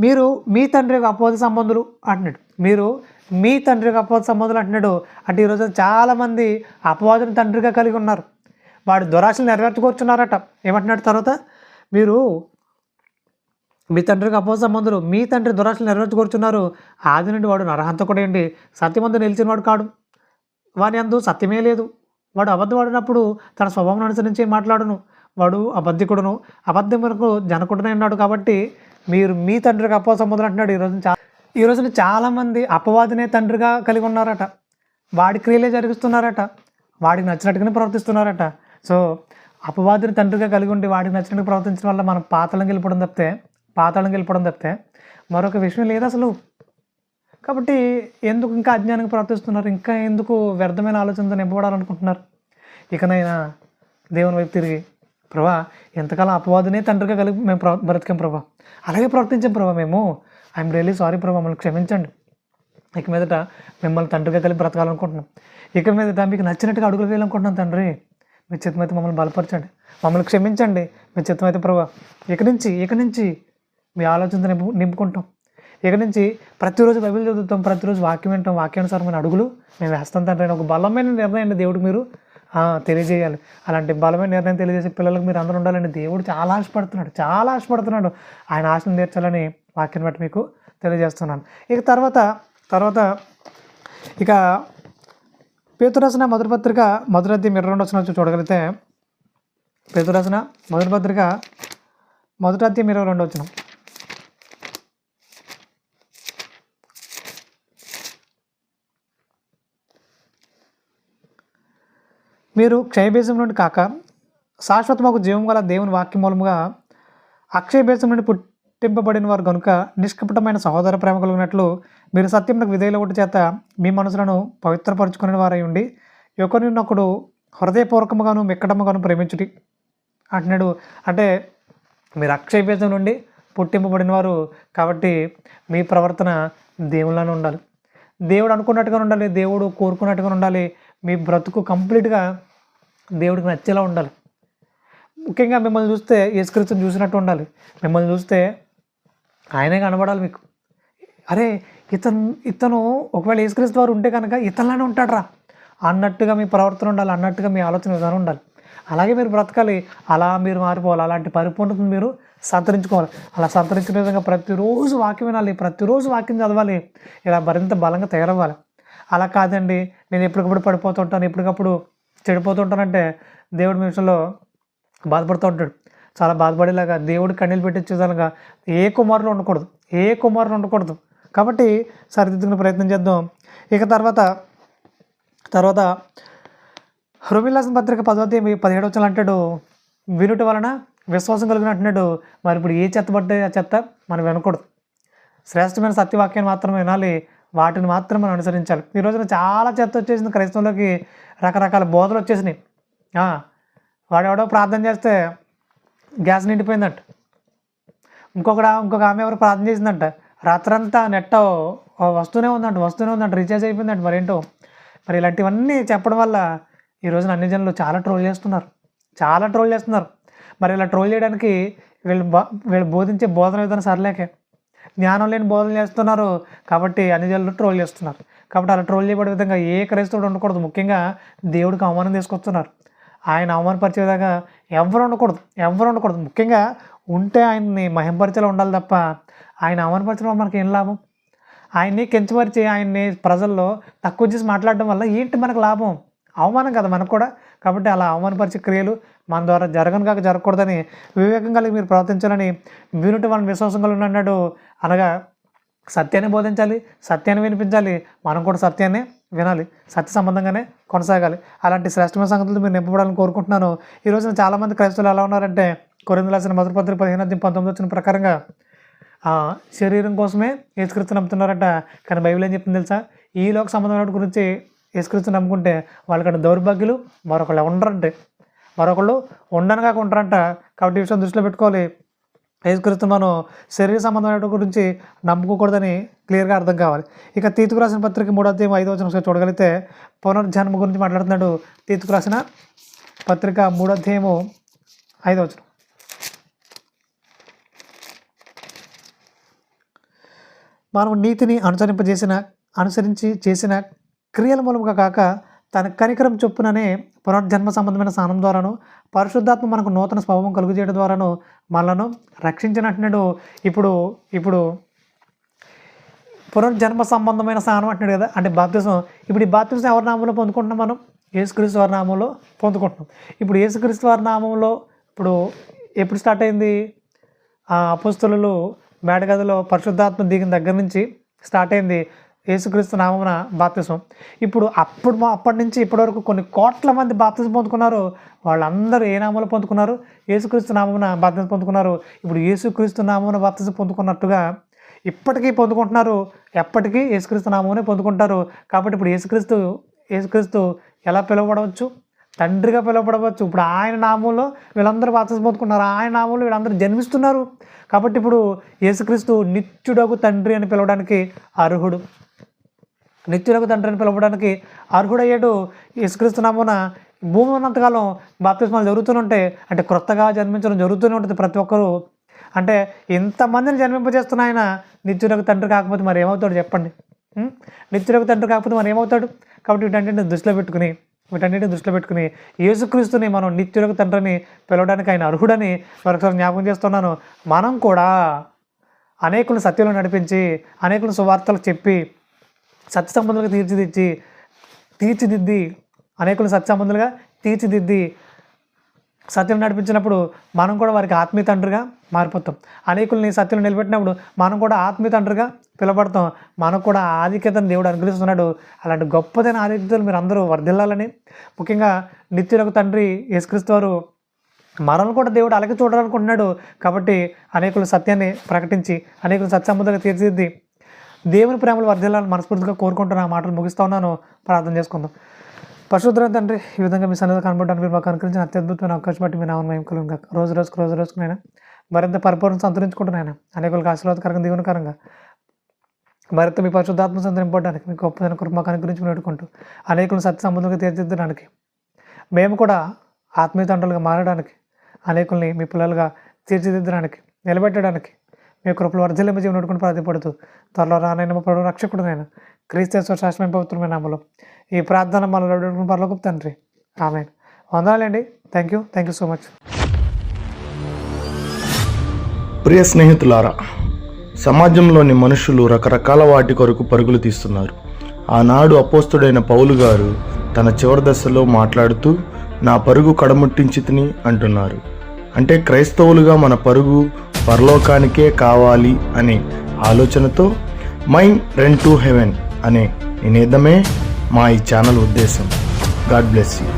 మీరు మీ తండ్రి యొక్క అపోహ సంబంధులు అంటున్నాడు. అంటే ఈరోజు చాలామంది అపవాదుని తండ్రిగా కలిగి ఉన్నారు. వాడు దురాశలు నెరవేర్చుకొచ్చున్నారట. ఏమంటున్నాడు తర్వాత? మీరు మీ తండ్రికి అపోహ సంబంధులు, మీ తండ్రి దురాశలు నెరవేర్చుకొచ్చున్నారు. ఆది నుండి వాడు నరహంతకుడేంటి, సత్యమందు నిలిచిన వాడు కాడు, వాని అందు సత్యమే లేదు. వాడు అబద్ధవాడినప్పుడు తన స్వభావం అనుసరించి మాట్లాడును. వాడు అబద్ధికుడును, అబద్ధమునకు జనకుడునే ఉన్నాడు. కాబట్టి మీరు మీ తండ్రికి అపోహ సంబంధులు అంటున్నాడు. ఈ రోజున చాలామంది అపవాదినే తండ్రిగా కలిగి ఉన్నారట. వాడి క్రియలే జరిగిస్తున్నారట, వాడికి నచ్చినట్టుగానే ప్రవర్తిస్తున్నారట. సో అపవాదిని తండ్రిగా కలిగి ఉండి వాడికి నచ్చినట్టుగా ప్రవర్తించడం వల్ల మనం పాతాళం వెళ్ళిపోవడం తప్పితే మరొక విషయం లేదు అసలు. కాబట్టి ఎందుకు ఇంకా అజ్ఞానంగా ప్రవర్తిస్తున్నారు? ఇంకా ఎందుకు వ్యర్థమైన ఆలోచనతో నింపబడాలనుకుంటున్నారు? ఇకనైనా దేవుని వైపు తిరిగి ప్రభా ఎంతకాలం అపవాదునే తండ్రిగా కలిగి మేము బ్రతికాం ప్రభా, అలాగే ప్రవర్తించాం ప్రభా, మేము ఐఎమ్ రియలీ సారీ ప్రభా, మమ్మల్ని క్షమించండి. ఇక మీదట మిమ్మల్ని తండ్రిగా కలిపి బ్రతకాలనుకుంటున్నాం. ఇక మీదట మీకు నచ్చినట్టుగా అడుగులు వేయాలనుకుంటున్నాం తండ్రి. మీ చిత్తమైతే మమ్మల్ని బలపరచండి, మమ్మల్ని క్షమించండి. మీ చిత్తమైతే ప్రభా ఇక నుంచి మీ ఆలోచనతో నింపుకుంటాం. ఇక నుంచి ప్రతిరోజు బైబిల్ చదువుతాం, ప్రతిరోజు వాక్యం వింటాం, వాక్యానుసారమైన అడుగులు మేము వేస్తాం తండ్రి. ఒక బలమైన నిర్ణయం దేవుడు మీరు తెలియజేయాలి. అలాంటి బలమైన నిర్ణయం తెలియజేసే పిల్లలకు మీరు అందరూ ఉండాలని దేవుడు చాలా ఆశపడుతున్నాడు. ఆయన ఆశను తీర్చాలని వాక్యం బట్టి మీకు తెలియజేస్తున్నాను. ఇక తర్వాత ఇక పేతురు రాసిన మొదటి పత్రిక మొదటి అధ్యాయం 22 చూడగలిగితే, పేతురు రాసిన మొదటి పత్రిక మొదటి అధ్యాయం 22. మీరు క్షయభేషం నుండి కాక శాశ్వతమకు జీవం గల దేవుని వాక్యం మూలముగా అక్షయభేషం నుండి పుట్టింపబడిన వారు కనుక నిష్కపటమైన సహోదర ప్రేమ కలిగినట్లు మీరు సత్యమునకు విధేయుల ఒకటి చేత మీ మనసులను పవిత్రపరచుకునే వారై ఉండి ఒకరినొకడు హృదయపూర్వకముగాను మిక్కటముగాను ప్రేమించుటి అంటున్నాడు. అంటే మీరు అక్షయభేషం నుండి పుట్టింపబడిన వారు కాబట్టి మీ ప్రవర్తన దేవుళ్ళని ఉండాలి, దేవుడు అనుకున్నట్టుగా ఉండాలి, దేవుడు కోరుకున్నట్టుగా ఉండాలి. మీ బ్రతుకు కంప్లీట్గా దేవుడికి నచ్చేలా ఉండాలి. ముఖ్యంగా మిమ్మల్ని చూస్తే యేసుక్రీస్తుని చూసినట్టు ఉండాలి. మిమ్మల్ని చూస్తే ఆయనే కనబడాలి మీకు. అరే ఇతను ఒకవేళ యేసుక్రీస్తు వారు ఉంటే కనుక ఇతనిలానే ఉంటాడురా అన్నట్టుగా మీ ప్రవర్తన ఉండాలి, అన్నట్టుగా మీ ఆలోచన విధానం ఉండాలి. అలాగే మీరు బ్రతకాలి, అలా మీరు మారిపోవాలి. అలాంటి పరిపూర్ణతను మీరు సంతరించుకోవాలి. అలా సంతరించిన విధంగా ప్రతిరోజు వాక్యం వినాలి, ప్రతిరోజు వాక్యం చదవాలి, ఇలా మరింత బలంగా తయారవ్వాలి. అలా కాదండి నేను ఎప్పటికప్పుడు పడిపోతుంటాను, ఎప్పటికప్పుడు చెడిపోతుంటానంటే దేవుడి విషయంలో బాధపడుతూ ఉంటాడు. చాలా బాధపడేలాగా దేవుడు కన్నీళ్ళు పెట్టించేదానిగా ఏ కుమారులు ఉండకూడదు. కాబట్టి సరిదిద్దుకునే ప్రయత్నం చేద్దాం. ఇక తర్వాత రోమీయులకు రాసిన పత్రిక 10:17 అంటాడు, వినుట వలన విశ్వాసం కలిగిన అంటున్నాడు. మరి ఇప్పుడు ఏ చెత్త పడ్డా ఆ చెత్త మనం వినకూడదు. శ్రేష్టమైన సత్యవాక్యాన్ని మాత్రమే వినాలి, వాటిని మాత్రం మనం అనుసరించాలి. ఈ రోజున చాలా చెత్త వచ్చేసింది క్రైస్తవులకి, రకరకాల బోధలు వచ్చేసినాయి. వాడెవడో ప్రార్థన చేస్తే గ్యాస్ నిండిపోయిందంట, ఇంకొక ఆమె ఎవరు ప్రార్థన చేసిందంట, రాత్రంతా నెట్ వస్తూనే ఉందంట, రీఛార్జ్ అయిపోయిందంట. మరేంటో మరి ఇలాంటివన్నీ చెప్పడం వల్ల ఈ రోజున అన్ని జనులు చాలా ట్రోల్ చేస్తున్నారు. మరి ఇలా ట్రోల్ చేయడానికి వీళ్ళు బోధించే బోధన విధానం సరలేకే, జ్ఞానం లేని బోధనలు చేస్తున్నారు కాబట్టి అన్ని జనులు ట్రోల్ చేస్తున్నారు. కాబట్టి అలా ట్రోల్ చేయబడే విధంగా ఏ క్రైస్తవుడు ఉండకూడదు. ముఖ్యంగా దేవుడికి అవమానం తీసుకొస్తున్నారు. ఆయన అవమానపరిచే విధంగా ఎవరు ఉండకూడదు. ముఖ్యంగా ఉంటే ఆయన్ని మహింపరిచేలా ఉండాలి తప్ప ఆయన అవమానపరచడం మనకి ఏం లాభం? ఆయన్ని కించపరిచి ఆయన్ని ప్రజల్లో తక్కువ చేసి మాట్లాడడం వల్ల ఏంటి మనకు లాభం? అవమానం కదా మనకు కూడా. కాబట్టి అలా అవమానపరిచే క్రియలు మన ద్వారా జరగకూడదని వివేకం కలిగి మీరు ప్రవర్తించాలని వినుట వాళ్ళని విశ్వాసం కలిగి అన్నాడు. అనగా సత్యాన్ని బోధించాలి, సత్యాన్ని వినిపించాలి, మనం కూడా సత్యాన్ని వినాలి, సత్య సంబంధంగానే కొనసాగాలి. అలాంటి శ్రేష్టమైన సంగతులు మీరు నింపబడాలని కోరుకుంటున్నాను. ఈ రోజున చాలామంది క్రైస్తవులు ఎలా ఉన్నారంటే, కొరింథీయులకు రాసిన మొదటి పత్రిక 15:19 వచ్చిన ప్రకారంగా శరీరం కోసమే యేసుక్రీస్తు నమ్ముతున్నారట. కానీ బైబిల్ ఏం చెప్తుంది తెలుసా? ఈ లోక సంబంధమైన గురించి యేసుక్రీస్తు నమ్ముకుంటే వాళ్ళకంటే దౌర్భాగ్యులు మరొకళ్ళు ఉండనగా ఉంటారంట. కాబట్టి ఈ విషయం దృష్టిలో పెట్టుకోవాలి. యేసుక్రీస్తు మనం శరీర సంబంధమైన గురించి నమ్ముకోకూడదని క్లియర్గా అర్థం కావాలి. ఇక తీతుకు రాసిన పత్రిక 3:5 చూడగలిగితే పునర్జన్మ గురించి మాట్లాడుతున్నాడు. తీతుకు రాసిన పత్రిక 3:5 మనం నీతిని అనుసరించి చేసిన క్రియల మూలముగా కాక తన కనికరం చొప్పుననే పునర్జన్మ సంబంధమైన స్నానం ద్వారాను పరిశుద్ధాత్మ మనకు నూతన స్వభావం కలుగు చేయడం ద్వారాను మనలను రక్షించినట్టున్నాడు. ఇప్పుడు పునర్జన్మ సంబంధమైన స్నానం అంటున్నాడు కదా, అంటే బాప్తిజం. ఇప్పుడు ఈ బాప్తిజం ఎవరి నామంలో పొందుకుంటున్నాం? మనం యేసుక్రీస్తు వారి నామంలో పొందుకుంటున్నాం. ఇప్పుడు యేసుక్రీస్తు వారి నామంలో ఎప్పుడు స్టార్ట్ అయింది? అపోస్తలులు మేడగదిలో పరిశుద్ధాత్మ దిగిన దగ్గర నుంచి స్టార్ట్ అయింది యేసుక్రీస్తు నామమున బాప్తిజం. అప్పటి నుంచి ఇప్పటివరకు కొన్ని కోట్ల మంది బాప్తిజం పొందుకున్నారు. వాళ్ళందరూ ఏ నామంలో పొందుకున్నారు? యేసుక్రీస్తు నామమున బాప్తిజం పొందుకున్నారు. ఇప్పుడు యేసుక్రీస్తు నామమున బాప్తిజం పొందుకున్నట్టుగా ఇప్పటికీ పొందుకుంటున్నారు. ఎప్పటికీ యేసుక్రీస్తు నామమునే పొందుకుంటారు. కాబట్టి ఇప్పుడు యేసుక్రీస్తు ఎలా పిలువబడవచ్చు? తండ్రిగా పిలువబడవచ్చు. ఇప్పుడు ఆయన నామంలో వీళ్ళందరూ బాప్తిస్మం పొందుకున్నారు, ఆయన నామంలో వీళ్ళందరూ జన్మిస్తున్నారు. కాబట్టి ఇప్పుడు యేసుక్రీస్తు నిత్యుడగు తండ్రి అని పిలవడానికి అర్హుడు. నిత్యుడగు తండ్రి అని పిలవడానికి అర్హుడయ్యాడు. యేసుక్రీస్తు నామమున భూమి ఉన్నంతకాలం బాప్తిస్మాలు జరుగుతూనే ఉంటాయి. అంటే క్రొత్తగా జన్మించడం జరుగుతూనే ఉంటుంది ప్రతి ఒక్కరూ. అంటే ఇంతమందిని జన్మింపజేస్తున్న ఆయన నిత్యుడగు తండ్రి కాకపోతే మరి ఏమవుతాడు చెప్పండి? నిత్యుడగు తండ్రి కాకపోతే మరి ఏమవుతాడు? కాబట్టి వీటన్నిటిని దృష్టిలో పెట్టుకుని యేసుక్రీస్తుని మనం నిత్యుడగు తండ్రిని పిలవడానికి ఆయన అర్హుడని మరొకసారి జ్ఞాపకం చేస్తున్నాను. మనం కూడా అనేకులను సత్యంలో నడిపించి, అనేకులను సువార్తలు చెప్పి, సత్య సంబంధులుగా తీర్చిదిద్ది అనేకులను సత్య సంబంధులుగా తీర్చిదిద్ది సత్యం నడిపించినప్పుడు మనం కూడా వారికి ఆత్మీయ తండ్రిగా మారిపోతాం. అనేకుల్ని సత్యం నిలబెట్టినప్పుడు మనం కూడా ఆత్మీయ తండ్రిగా పిలబడతాం. మనకు కూడా ఆధిక్యతను దేవుడు అనుగ్రహిస్తున్నాడు. అలాంటి గొప్పదైన ఆధిక్యతలు మీరు అందరూ వర్ధిల్లాలని, ముఖ్యంగా నిత్యులకు తండ్రి యేసుక్రీస్తు వారు మనల్ని కూడా దేవుడు అలాగే చూడాలనుకుంటున్నాడు. కాబట్టి అనేకులు సత్యాన్ని ప్రకటించి, అనేకులు సత్సంబంధంగా తీర్చిదిద్ది దేవుని ప్రేమలు వర్ధిల్లాలని మనస్ఫూర్తిగా కోరుకుంటున్న ఆ మాటలు ముగిస్తూ ఉన్నాను. ప్రార్థన చేసుకుందాం. పరిశుద్ధ తండ్రి, ఈ విధంగా మీ సన్నిధిలో కనబడడానికి మీరు మాకు అనుకరించిన అత్యద్భుతమైన అవకాశం బట్టి మీ నామం కలుగుగా రోజు రోజుకు నేను మరింత పరిపూర్ణ సంతరించుకుంటున్నాను. అనేకులకు ఆశీర్వాదకరంగా, దీవెనకరంగా మరింత మీ పరిశుద్ధాత్మ సంతరింపడానికి మీ గొప్పదైన కృప మాకు అనుకరించి పెట్టుకుంటూ అనేకులను సత్య సంబంధంగా తీర్చిదిద్దడానికి, మేము కూడా ఆత్మీయ తండ్రులుగా మారడానికి, అనేకుల్ని మీ పిల్లలుగా తీర్చిదిద్దడానికి, నిలబెట్టడానికి మీ కృపలు వర్ధిల్లింప జీవన నడుకుని ప్రాధాన్యపడుతూ త్వరలో రానైనా మా ప్రభు రక్షకుడునైనా క్రీస్తు శాశ్వతమైన పవిత్రమైన నామములో ఈ ప్రార్థన మనలో పరలోకపు తండ్రి, ఆమేన్. వందనాలండి. Thank you so much. ప్రియ స్నేహితులారా, సమాజంలోని మనుషులు రకరకాల వాటి కొరకు పరుగులు తీస్తున్నారు. ఆనాడు అపోస్తుడైన పౌలు గారు తన చివరి దశలో మాట్లాడుతూ నా పరుగు కడముట్టించితిని అంటున్నారు. అంటే క్రైస్తవులుగా మన పరుగు పరలోకానికే కావాలి అనే ఆలోచనతో మైండ్ రన్ టు హెవెన్ అనే నినాదమే మా ఈ ఛానల్ ఉద్దేశం. God bless you.